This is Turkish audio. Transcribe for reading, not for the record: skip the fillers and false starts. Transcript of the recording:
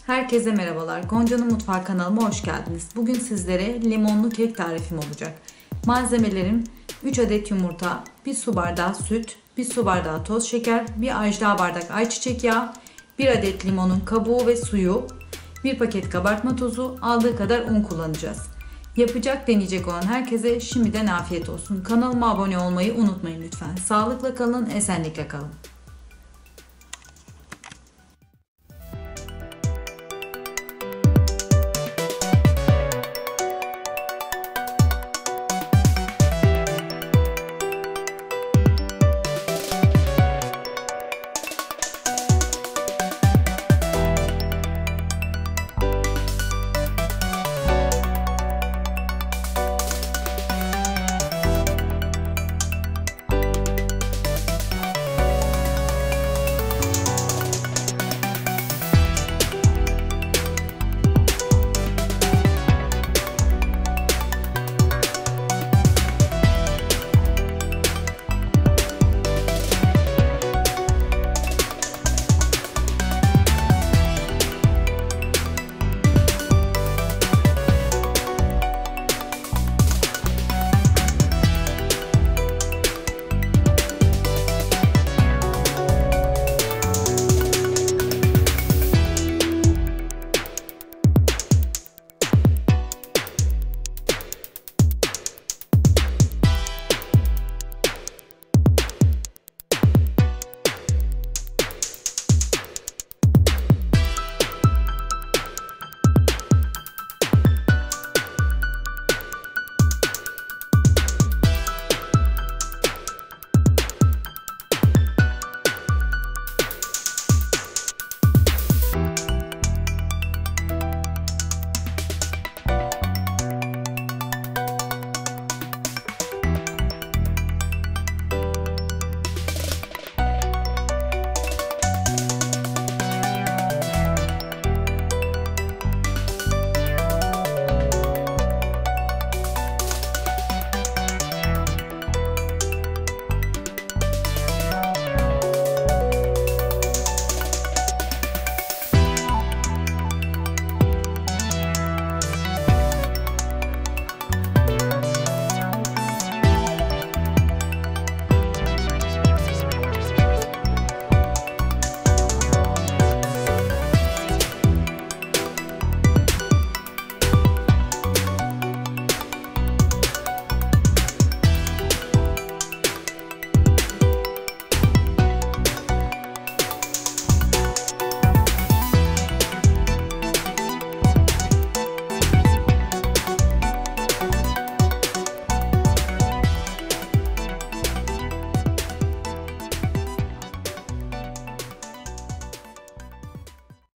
Herkese merhabalar. Gonca'nın Mutfağı kanalıma hoş geldiniz. Bugün sizlere limonlu kek tarifim olacak. Malzemelerim 3 adet yumurta, 1 su bardağı süt, 1 su bardağı toz şeker, 1 ajda bardak ayçiçek yağı, 1 adet limonun kabuğu ve suyu, 1 paket kabartma tozu, aldığı kadar un kullanacağız. Yapacak, deneyecek olan herkese şimdiden afiyet olsun. Kanalıma abone olmayı unutmayın lütfen. Sağlıkla kalın, esenlikle kalın.